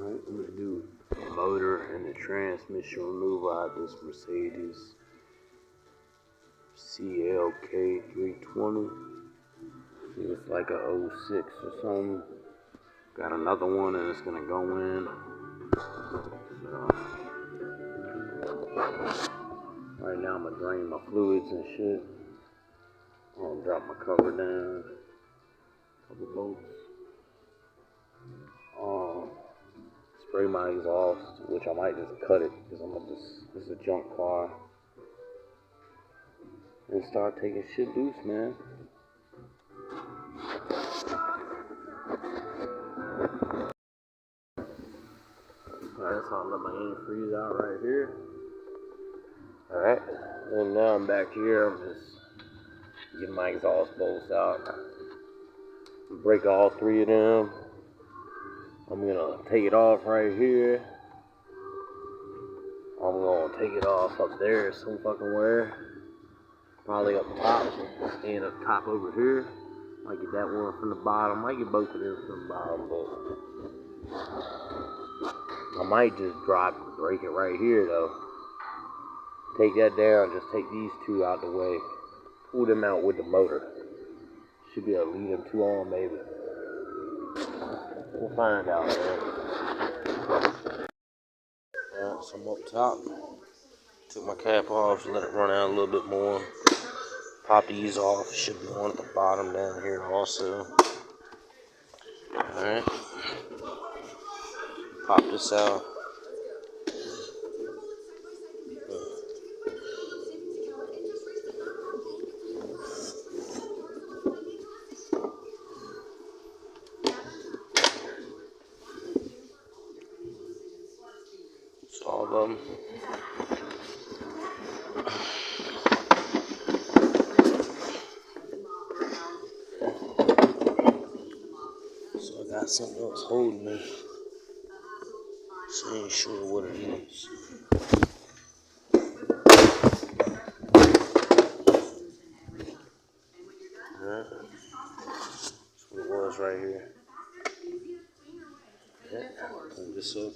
Alright, I'm gonna do the motor and the transmission removal out of this Mercedes CLK 320. It's like a 06 or something. Got another one and it's gonna go in. So, right now I'm gonna drain my fluids and shit. I'm gonna drop my cover down. Couple bolts. Spray my exhaust, which I might just cut it because this is a junk car. And start taking shit loose, man. Alright, so I'll let my antifreeze out right here. Alright, and now I'm back here. I'm just getting my exhaust bolts out. Break all three of them. I'm gonna take it off right here. I'm gonna take it off up there some fucking where. Probably up top and up top over here. Might get that one from the bottom. Might get both of them from the bottom, but I might just break it right here though. Take that down, just take these two out the way. Pull them out with the motor. Should be able to leave them two on maybe. We'll find out, man. Alright, so I'm up top. Took my cap off, let it run out a little bit more. Pop these off. Should be one at the bottom down here also. Alright. Pop this out. That's all of them. So I got something else holding me. So I ain't sure what it is. Alright. That's what it was right here. Yeah, pull this up.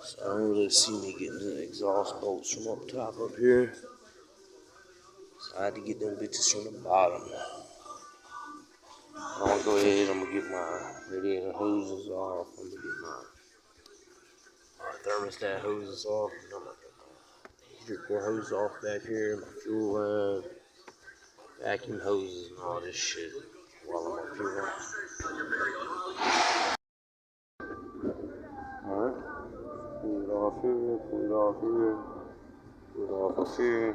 So I don't really see me getting the exhaust bolts from up top up here. So I had to get them bitches from the bottom. I'm gonna go ahead, I'm gonna get my radiator hoses off. I'm gonna get my thermostat hoses off. I'm gonna get my heater core hose off back here, my fuel line, vacuum hoses, and all this shit while I'm up here. Alright. Pull it off here, pull it off here, pull it off up here.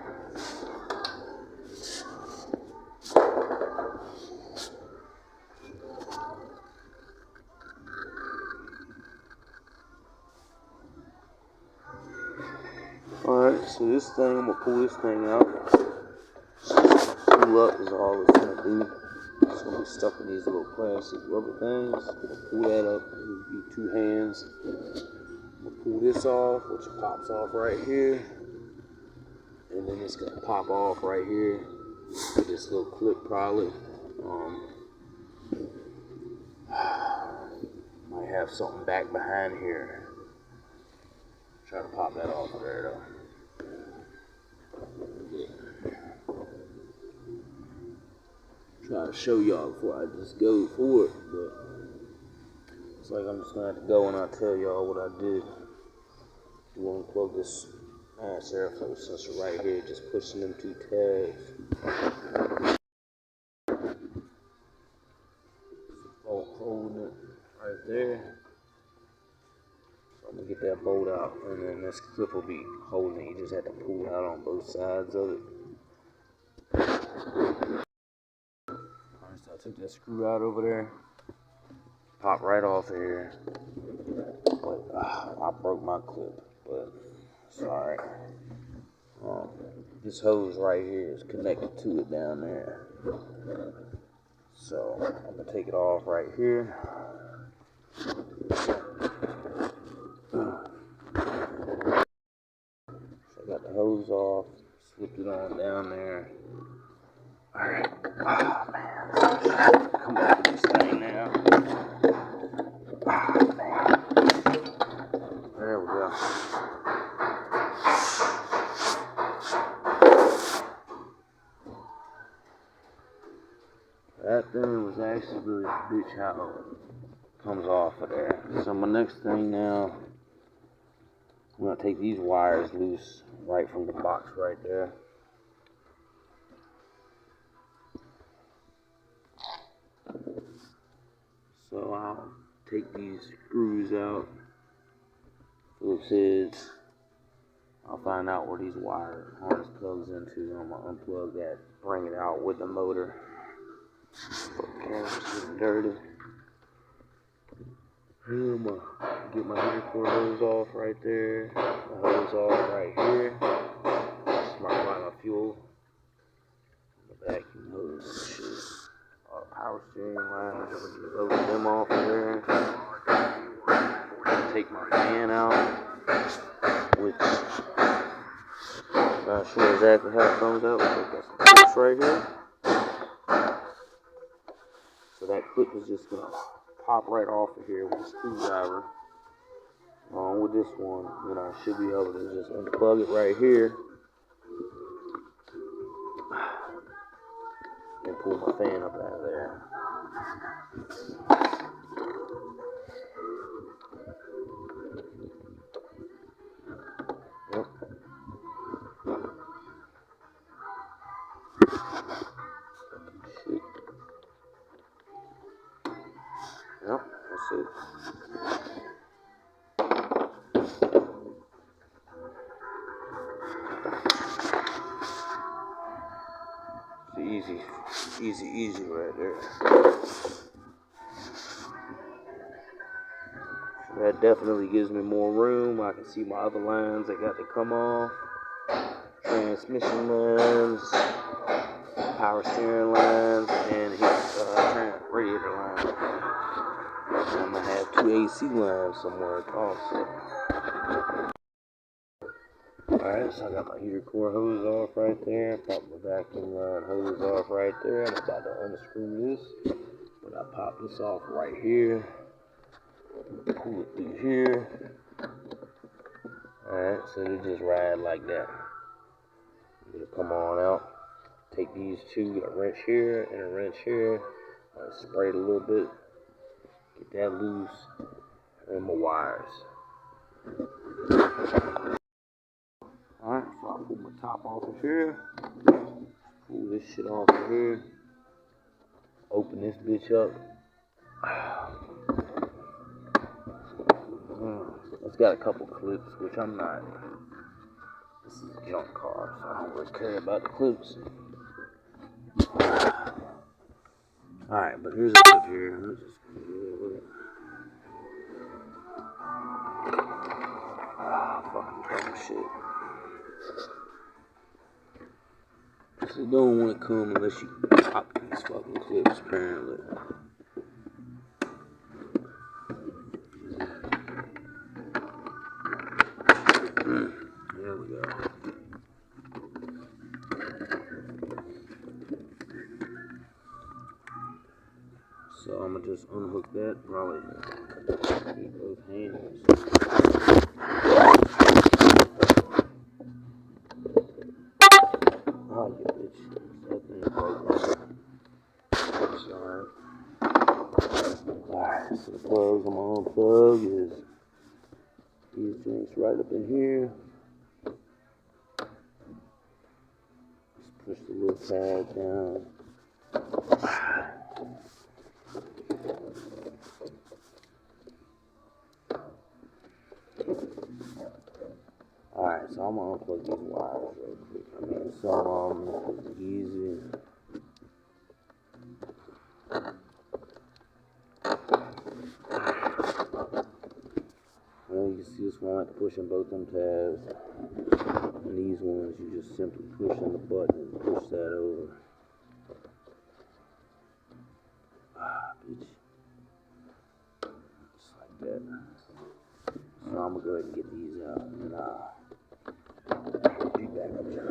Alright, so this thing, I'm gonna pull this thing out. Pull up is all it's gonna do. It's gonna be stuck in these little plastic rubber things. Pull that up, use 2 hands. I'm gonna pull this off, which pops off right here. And then it's gonna pop off right here with this little clip probably. Might have something back behind here. Try to pop that off of there though. Try to show y'all before I just go for it, but it's like I'm just gonna have to go and I'll tell y'all what I did. You want to plug this mass airflow sensor right here, just pushing them 2 tabs. Bolt holding it right there. So I'm gonna get that bolt out, and then this clip will be holding it. You just have to pull out on both sides of it. Alright, so I took that screw out over there. Pop right off of here. But I broke my clip, but it's alright. This hose right here is connected to it down there. So I'm gonna take it off right here. So I got the hose off, slipped it on down there. Alright. Oh man. Come back with this thing now. Oh man. There we go. That thing was actually really a bitch how it comes off of there. So my next thing now, I'm gonna take these wires loose right from the box right there. So I'll take these screws out, Phillips heads. I'll find out where these wire harness plugs into. I'm gonna unplug that, bring it out with the motor. Camera's getting dirty. I'm gonna get my heater core hose off right there. The hose off right here. Smart line of fuel. The vacuum hose. Shit. All the power steering lines. I'm gonna get both of them off there. Take my fan out, which I'm not sure exactly how it comes out. But that's the clips right here. So that clip is just gonna pop right off of here with a screwdriver. Along with this one, then I should be able to just unplug it right here and pull my fan up out of there. Yep. Shit. Yep, that's it. Easy right there. That definitely gives me more room. I can see my other lines that got to come off. Transmission lines, power steering lines, and his radiator lines. And I'm gonna have 2 AC lines somewhere also. Alright, so I got my heater core hose off right there. Pop my vacuum line hose off right there. I'm about to unscrew this. But I pop this off right here. Pull it through here. Alright, so they just ride like that. It'll come on out. Take these two, a wrench here and a wrench here. Spray it a little bit. Get that loose. And my wires. Alright, so I'll pull my top off of here. Pull this shit off of here. Open this bitch up. It's got a couple clips, which I'm not. This is a junk car, so I don't really care about the clips. Alright, but here's a clip here. Let's just go with it. Fucking dumb shit. So it don't want to come unless you pop these fucking clips, apparently. There we go. So I'm gonna just unhook that, probably keep both hands. Oh, you bitch. That thing broke. That's alright. Alright, so the plugs I'm gonna unplug is these drinks right up in here. Just push the little pad down. Alright, so I'm gonna unplug these wires real quick. I mean, some of them is easy. Well, you can see this one, I like to push on both them tabs. And these ones, you just simply push on the button and push that over. Bitch. that. So I'm gonna go ahead and get these out, and be back up there.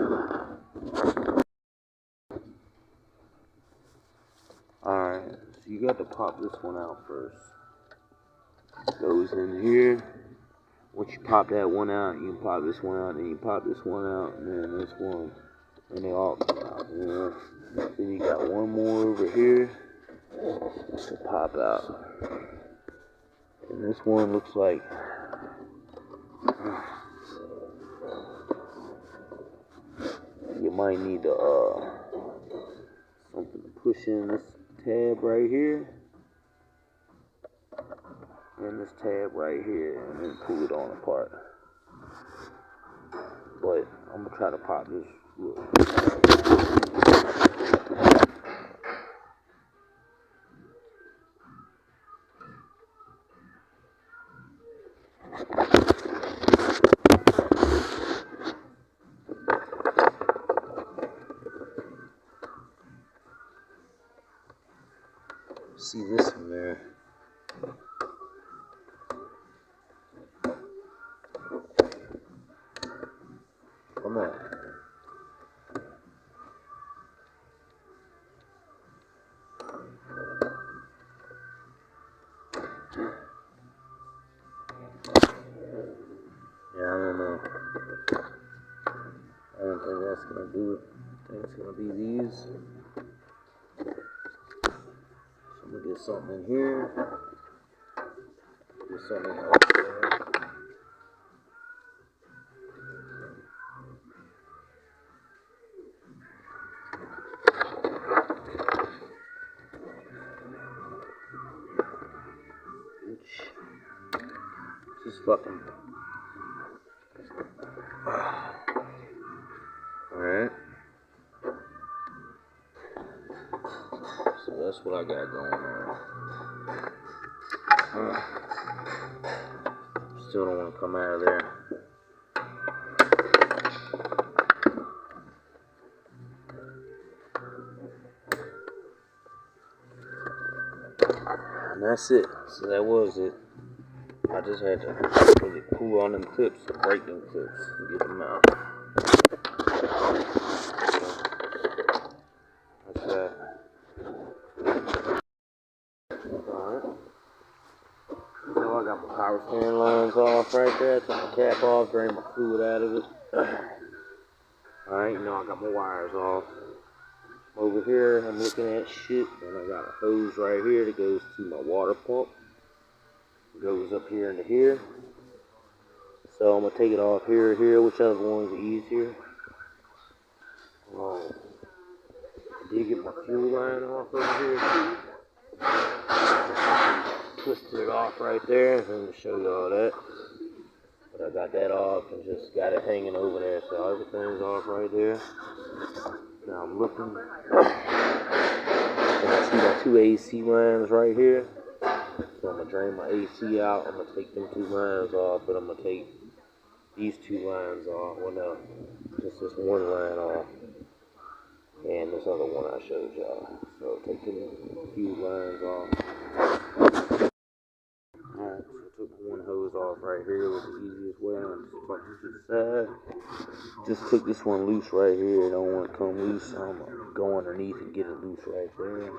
Alright, so you got to pop this one out first. Goes in here. Once you pop that one out, you can pop this one out, and you pop this one out, and then this one, and they all come out. You know? Then you got one more over here to pop out. And this one looks like you might need to something to push in this tab right here and this tab right here, and then pull it on apart. But I'm gonna try to pop this. See this one there. Come on. Yeah, I don't know. I don't think that's gonna do it. I think it's gonna be these. So I'm gonna get something in here. Get something else there. Just fucking. Alright. So that's what I got going on. Still don't want to come out of there. And that's it. So that was it. I just had to pull on them clips, or break them clips, and get them out. That's that. Alright. So I got my power stand lines off right there. Took my cap off, drained my fluid out of it. Alright, you know I got my wires off. Over here, I'm looking at shit, and I got a hose right here that goes to my water pump. It goes up here into here. So I'm gonna take it off here or here, whichever one's easier. I did get my fuel line off over here too. Twisted it off right there. Let me show you all that. But I got that off and just got it hanging over there, so everything's off right there. Now I'm looking. I see my two AC lines right here. So I'm gonna drain my AC out. I'm gonna take them two lines off, but I'm gonna take these two lines off. Well, no, just this one line off, and this other one I showed y'all. So taking a few lines off. Alright, so I took one hose off right here was the easiest way. I'm just fucking to the side. Just took this one loose right here. I don't want it to come loose, so I'm gonna go underneath and get it loose right there.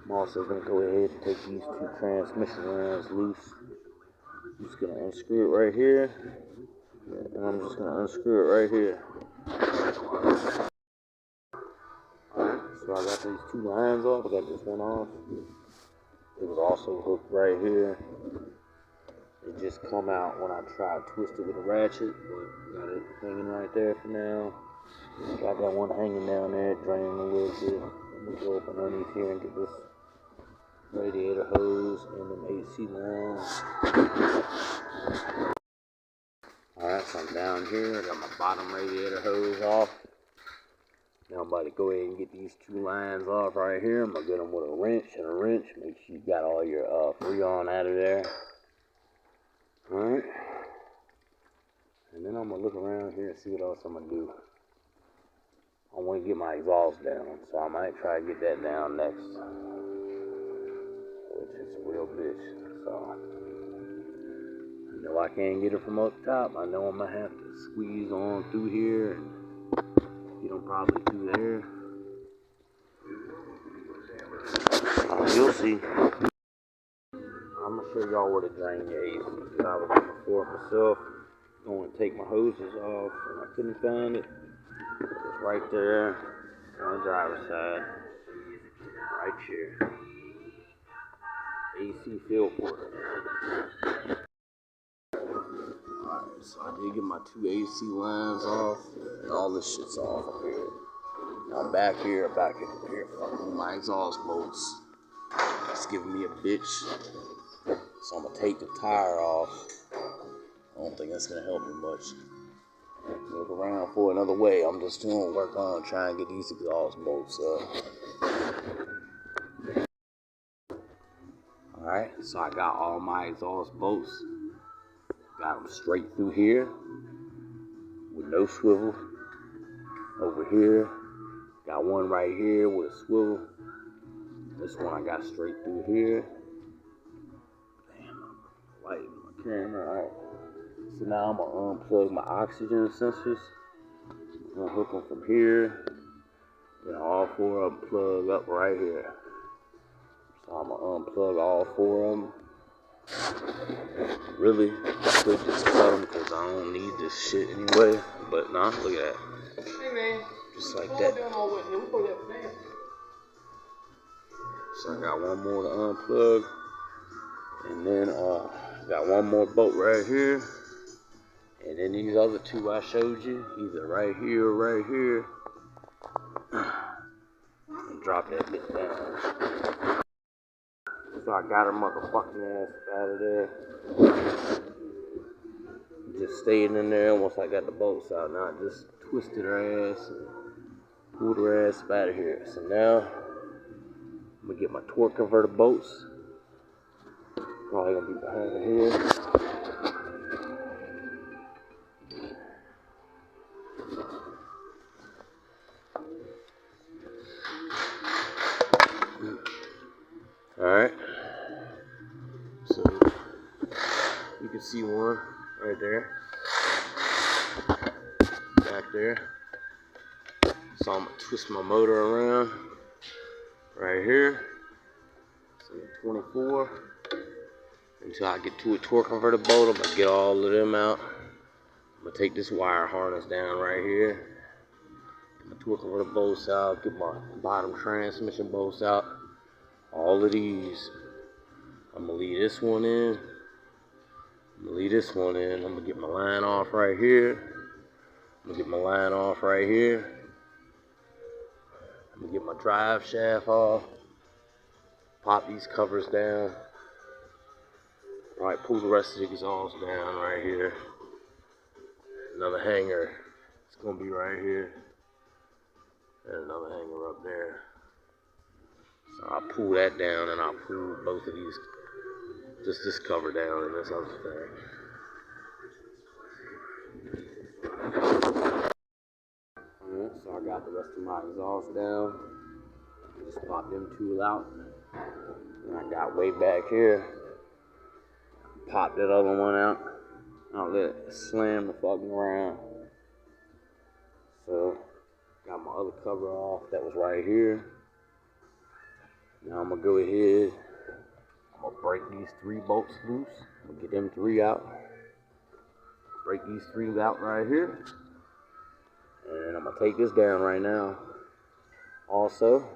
I'm also gonna go ahead and take these two transmission lines loose. I'm just gonna unscrew it right here. And I'm just gonna unscrew it right here. Alright, so I got these two lines off. I got this one off. It was also hooked right here. It just come out when I try to twist it with a ratchet, but got it hanging right there for now. Got that one hanging down there, draining a little bit. Let me go up underneath here and get this radiator hose and them AC lines. Alright, so I'm down here. I got my bottom radiator hose off. Now I'm about to go ahead and get these two lines off right here. I'm going to get them with a wrench and a wrench. Make sure you got all your Freon out of there. Alright. And then I'm going to look around here and see what else I'm going to do. I want to get my exhaust down, so I might try to get that down next. Which is a real bitch. So know I can't get it from up top. I know I'm gonna have to squeeze on through here and get them probably through there. You'll see. I'm gonna show y'all where to drain your AC, because I was looking for it myself. Going to take my hoses off and I couldn't find it. It's right there on the driver's side. Right here. AC fill port. Alright, so I did get my 2 AC lines off. And all this shit's off up here. Now back here, fucking my exhaust bolts. It's giving me a bitch. So I'm gonna take the tire off. I don't think that's gonna help me much. Look around for another way. I'm just doing work on trying to get these exhaust bolts up. Alright, so I got all my exhaust bolts. Got them straight through here with no swivel. Over here, got one right here with a swivel. This one I got straight through here. Damn, I'm lighting my camera. Alright. So now I'm gonna unplug my oxygen sensors. I'm gonna hook them from here. Then all 4 of them plug up right here. So I'm gonna unplug all 4 of them. Really, I could just cut them because I don't need this shit anyway. But nah, look at that. Hey man, just like that. So I got one more to unplug. And then got one more bolt right here. And then these other 2 I showed you, either right here or right here. And drop that bit down. So I got her motherfucking ass out of there. Just stayed in there once I got the bolts out. Now I just twisted her ass and pulled her ass out of here. So now I'm gonna get my torque converter bolts. Probably gonna be behind here. Alright. So you can see one right there. Back there. So I'm gonna twist my motor around right here. So 24. Until I get to a torque converter bolt, I'm gonna get all of them out. I'm gonna take this wire harness down right here. Get my torque converter bolts out, get my bottom transmission bolts out. All of these. I'm gonna leave this one in. I'm gonna leave this one in. I'm gonna get my line off right here. I'm gonna get my line off right here. I'm gonna get my drive shaft off. Pop these covers down. Alright, pull the rest of the exhaust down right here. Another hanger. It's gonna be right here. And another hanger up there. So I'll pull that down and I'll pull both of these, just this cover down and this other thing. Alright, so I got the rest of my exhaust down. Just pop them 2 out. And I got way back here. Pop that other one out. I'll let it slam the fucking around. So, got my other cover off. That was right here. Now I'm gonna go ahead. I'm gonna break these 3 bolts loose. I'm gonna get them 3 out. Break these 3 out right here. And I'm gonna take this down right now. Also.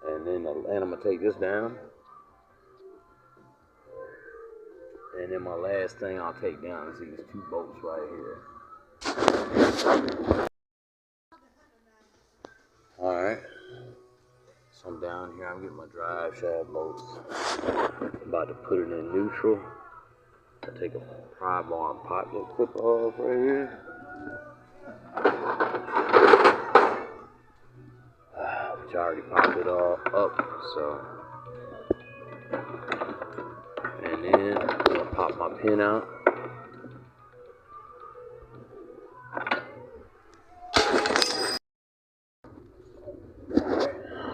And then I'm gonna take this down. And then my last thing I'll take down is these 2 bolts right here. Alright. So I'm down here, I'm getting my drive shaft bolts. I'm about to put it in neutral. I take a pry bar and pop that clip off right here. Which I already popped it all up, so. And then I'm gonna pop my pin out.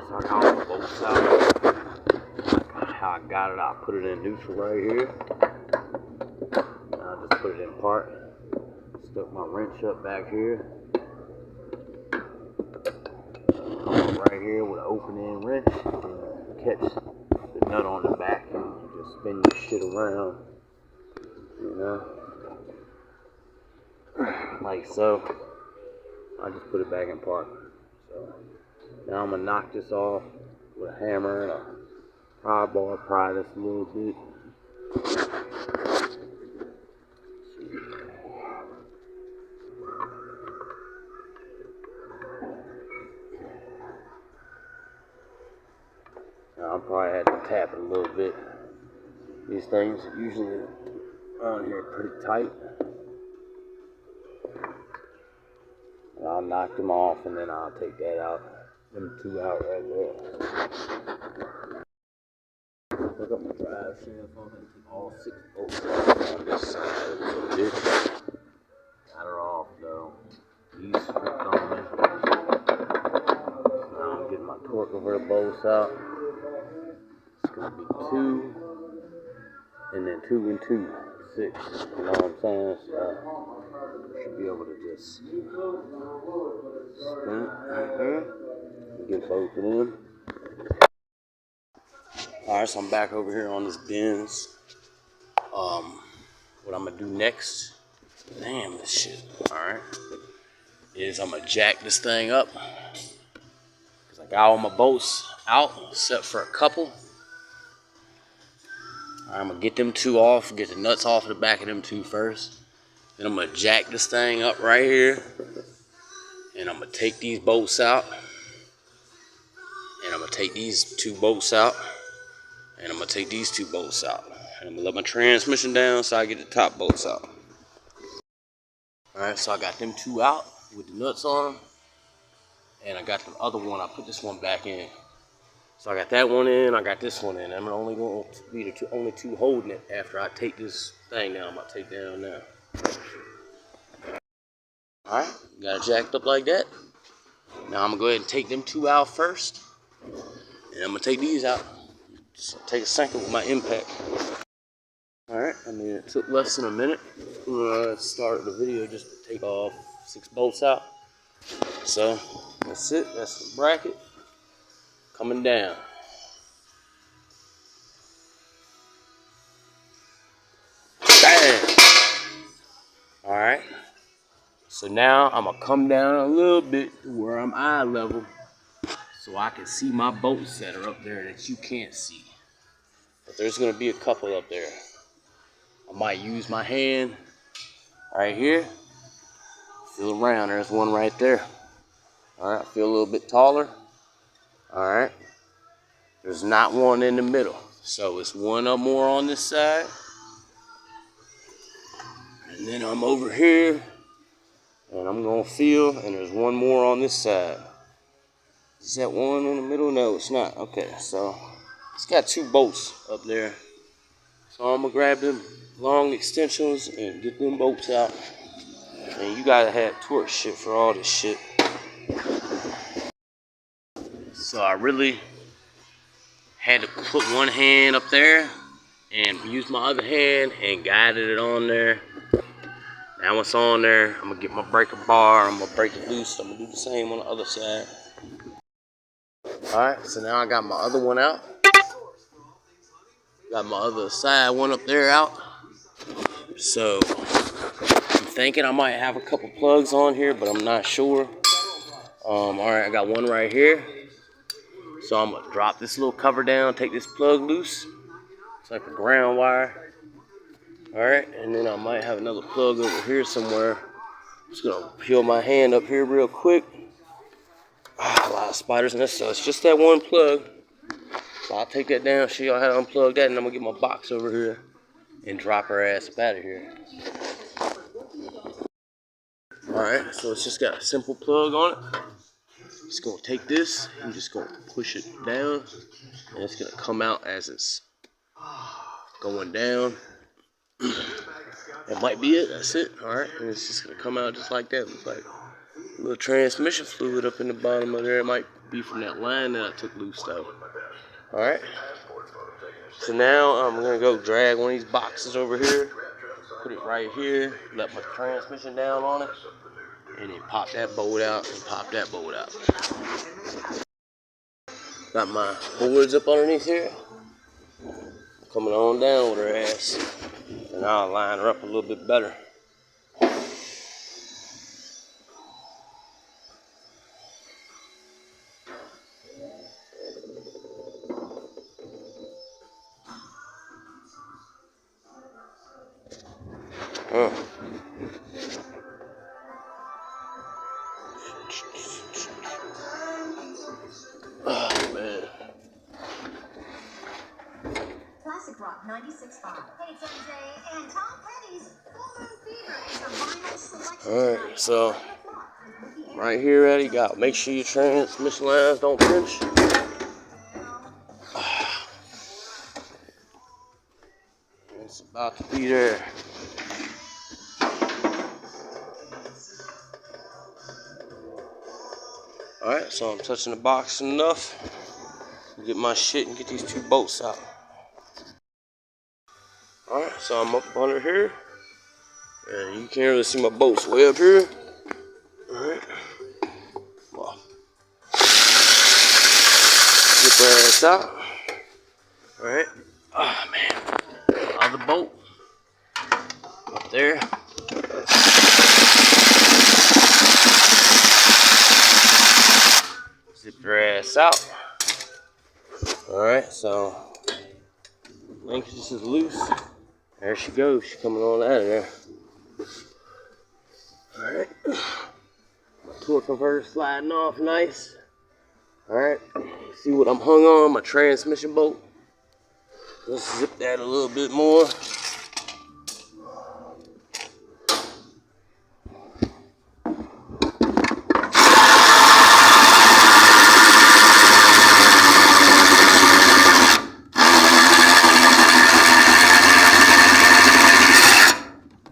So I got all the bolts out. How I got it, I put it in neutral right here. put it in park. Stuck my wrench up back here. Come up right here with an open-end wrench and catch the nut on the back and just spin your shit around, you know, like so. I just put it back in park. So now I'm gonna knock this off with a hammer and a pry bar, pry this a little bit. Now I'll probably have to tap it a little bit. These things are usually on here pretty tight. And I'll knock them off and then I'll take that out. Them two out right there. Look up my drive shaft on it. All 6 bolts on this side of the ditch. Got her off though. These stripped on me. Now I'm getting my torque over the bolts out. It's gonna be 2, and then 2 and 2, 6. You know what I'm saying? So I should be able to just spin it right there. Get both of them. Alright, so I'm back over here on this Benz. What I'm gonna do next, damn this shit, alright, is I'm gonna jack this thing up. Cause I got all my bolts out, except for a couple. I'm gonna get them 2 off, get the nuts off the back of them 2 first. Then I'm gonna jack this thing up right here. And I'm gonna take these bolts out. And I'm gonna take these 2 bolts out. And I'm gonna take these 2 bolts out. And I'm gonna let my transmission down so I get the top bolts out. Alright, so I got them 2 out with the nuts on them. And I got the other one, I put this one back in. So I got that one in, I got this one in. I'm only going to be the only 2 holding it after I take this thing down. I'm about to take down now. Alright, got it jacked up like that. Now I'm gonna go ahead and take them 2 out first. And I'm gonna take these out. So take a second with my impact. Alright, I mean it took less than a minute. I started the video just to take off 6 bolts out. So that's it, that's the bracket coming down. Bam! Alright. So now I'm gonna come down a little bit to where I'm eye level so I can see my bolts that are up there that you can't see. But there's gonna be a couple up there. I might use my hand right here. Feel around, there's one right there. Alright, I feel a little bit taller. Alright. There's not one in the middle. So it's one up more on this side. And then I'm over here. And I'm gonna feel, and there's one more on this side. Is that one in the middle? No, it's not. Okay, so it's got 2 bolts up there. So I'm gonna grab them long extensions and get them bolts out. And you gotta have torque shit for all this shit. So I really had to put one hand up there and use my other hand and guided it on there. Now it's on there, I'm gonna get my breaker bar, I'm gonna break it loose, I'm gonna do the same on the other side. Alright, so now I got my other one out. Got my other side one up there out. So I'm thinking I might have a couple plugs on here, but I'm not sure. Alright, I got one right here. So I'm gonna drop this little cover down, take this plug loose. It's like a ground wire. Alright, and then I might have another plug over here somewhere. Just gonna peel my hand up here real quick. A lot of spiders in this, so it's just that one plug. So I'll take that down, show y'all how to unplug that, and I'm gonna get my box over here and drop her ass up out of here. Alright, so it's just got a simple plug on it. Just gonna take this and just gonna push it down, and it's gonna come out as it's going down. That might be it, that's it. Alright, and it's just gonna come out just like that. Looks like a little transmission fluid up in the bottom of there. It might be from that line that I took loose though. Alright, so now I'm gonna go drag one of these boxes over here put it right here, let my transmission down on it, and then pop that bolt out and pop that bolt out. Got my boards up underneath here, coming on down with her ass, and I'll line her up a little bit better. Oh man. Classic Rock 96.5. Hey, it's MJ, and Tom Petty's Full Moon Fever is a vinyl selection. Alright, so right here, Eddie, got make sure your transmission lines don't pinch. It's about to be there. Alright, so I'm touching the box enough to get my shit and get these two bolts out. Alright, so I'm up under here, and you can't really see my bolts way up here. Alright, well, get their ass out. Alright, oh man, other bolt up there. Zip your ass out. Alright, so link just is loose. There she goes. She's coming on out of there. Alright. My torque converter sliding off nice. Alright. See what I'm hung on? My transmission bolt. Let's zip that a little bit more.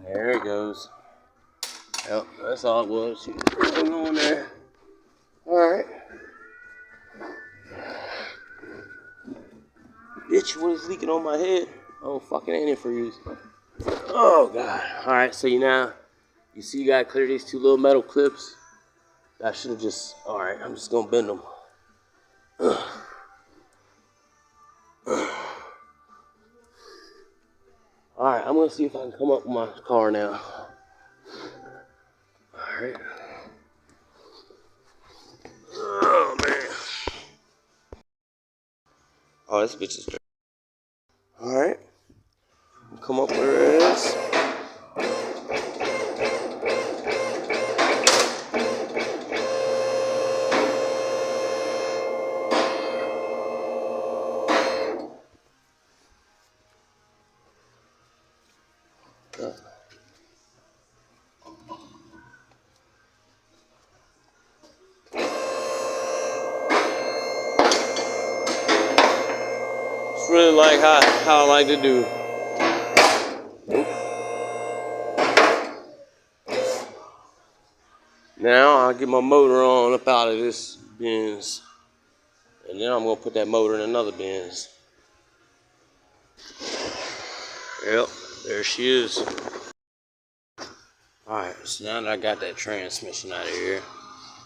There it goes. Yep, that's all it was. She was hung on there. Alright. Bitch, what is leaking on my head? Oh, fucking antifreeze. Oh, God. Alright, so you see you gotta clear these two little metal clips. I should have just, alright, I'm just gonna bend them. Alright, I'm gonna see if I can come up with my car now. Alright. Oh, man. Oh, this bitch is dirty. Alright. Come up with her ass. It's really like how I like to do. Now I'll get my motor on up out of this Benz, and then I'm gonna put that motor in another Benz. Yep, there she is. Alright, so now that I got that transmission out of here,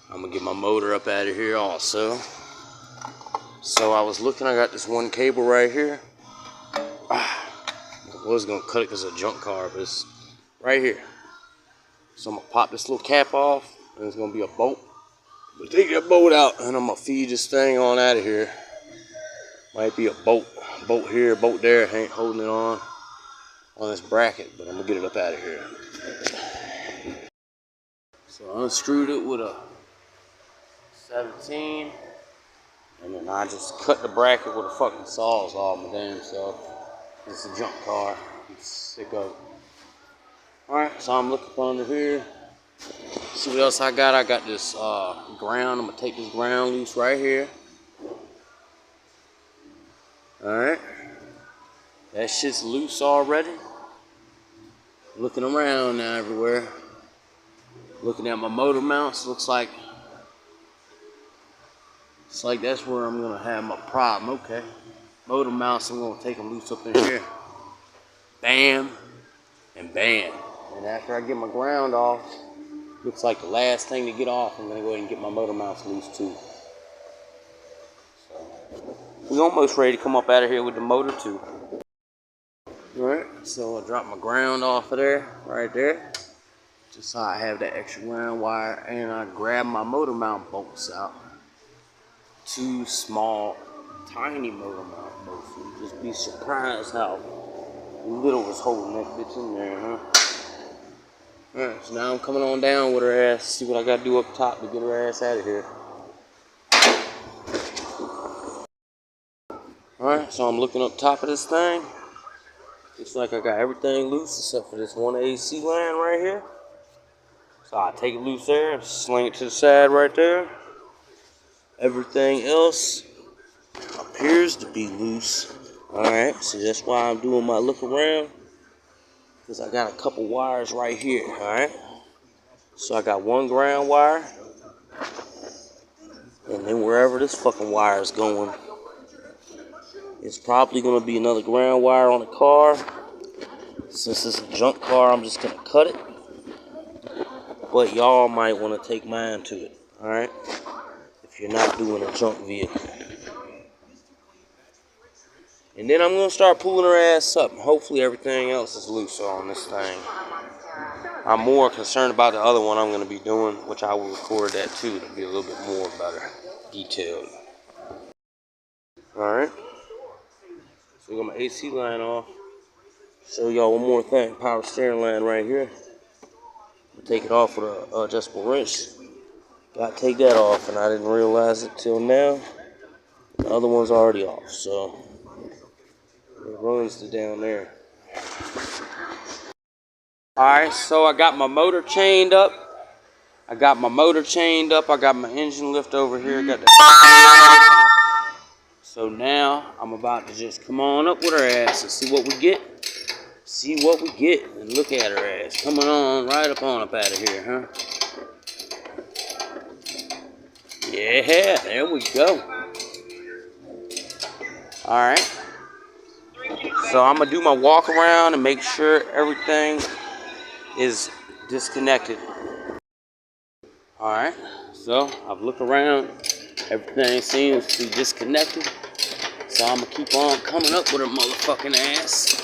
I'm gonna get my motor up out of here also. So I was looking, I got this one cable right here. I was gonna cut it because it's a junk car, but it's right here. So I'm gonna pop this little cap off, and it's gonna be a bolt. But take that bolt out, and I'm gonna feed this thing on out of here. Might be a bolt here, bolt there. I ain't holding it on this bracket, but I'm gonna get it up out of here. So I unscrewed it with a 17, and then I just cut the bracket with a fucking sawzall my damn self. It's a junk car. I'm sick of it. Alright, so I'm looking up under here. See what else I got? I got this ground. I'm gonna take this ground loose right here. Alright. That shit's loose already. Looking around now everywhere. Looking at my motor mounts, looks like it's like that's where I'm gonna have my problem. Okay. Motor mounts, I'm gonna take them loose up in here. Bam. And bam. And after I get my ground off, looks like the last thing to get off, I'm gonna go ahead and get my motor mounts loose too. So we're almost ready to come up out of here with the motor too. Alright, so I dropped my ground off of there, right there. Just so I have that extra ground wire, and I grabbed my motor mount bolts out. 2 small, tiny motor mount bolts. You'd just be surprised how little was holding that bitch in there, huh? Alright, so now I'm coming on down with her ass, see what I gotta do up top to get her ass out of here. Alright, so I'm looking up top of this thing. Looks like I got everything loose except for this one AC line right here. So I take it loose there and sling it to the side right there. Everything else appears to be loose. Alright, so that's why I'm doing my look around. Because I got a couple wires right here, alright? So I got one ground wire. And then wherever this fucking wire is going, it's probably going to be another ground wire on the car. Since it's a junk car, I'm just going to cut it. But y'all might want to take mine to it, alright? If you're not doing a junk vehicle. And then I'm going to start pulling her ass up. Hopefully everything else is loose on this thing. I'm more concerned about the other one I'm going to be doing, which I will record that too to be a little bit more better detailed. Alright. So we got my AC line off. Show y'all one more thing. Power steering line right here. Take it off with a adjustable wrench. Got to take that off, and I didn't realize it till now. The other one's already off, so it runs to down there. Alright, so I got my motor chained up. I got my engine lift over here. Got the So now I'm about to just come on up with her ass and see what we get. See what we get and look at her ass coming on right up out of here, huh? Yeah, there we go. Alright. So I'm going to do my walk around and make sure everything is disconnected. Alright. So I've looked around. Everything seems to be disconnected. So I'm going to keep on coming up with her motherfucking ass.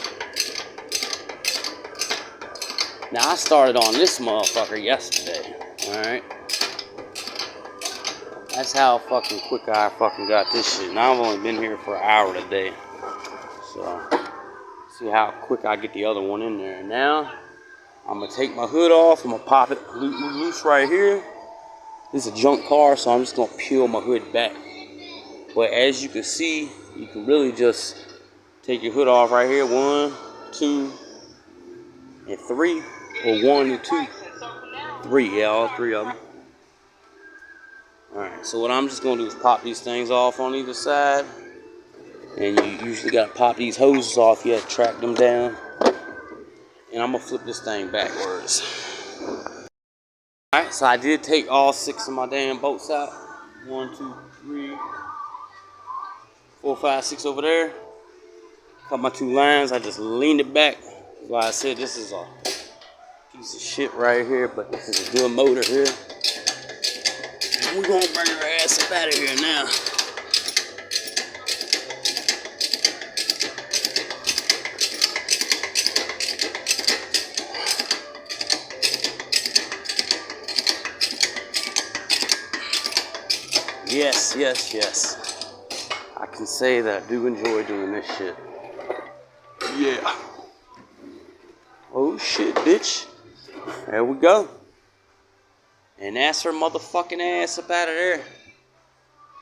Now I started on this motherfucker yesterday. Alright. That's how fucking quick I fucking got this shit. Now I've only been here for an hour today. So, see how quick I get the other one in there. And now, I'm going to take my hood off. I'm going to pop it loose right here. This is a junk car, so I'm just going to peel my hood back. But as you can see, you can really just take your hood off right here. 1, 2, and 3. Or 1 and 2. 3, yeah, all 3 of them. Alright, so what I'm just going to do is pop these things off on either side. And you usually got to pop these hoses off. You have to track them down. And I'm going to flip this thing backwards. Alright, so I did take all 6 of my damn bolts out. 1, 2, 3, 4, 5, 6 over there. Cut my 2 lines. I just leaned it back. Like I said, this is a piece of shit right here. But this is a good motor here. We're going to bring her ass up out of here now. Yes, yes, yes. I can say that I do enjoy doing this shit. Yeah. Oh shit, bitch. There we go. And that's her motherfucking ass up out of there.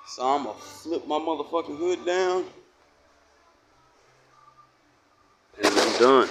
So I'm gonna flip my motherfucking hood down. And I'm done.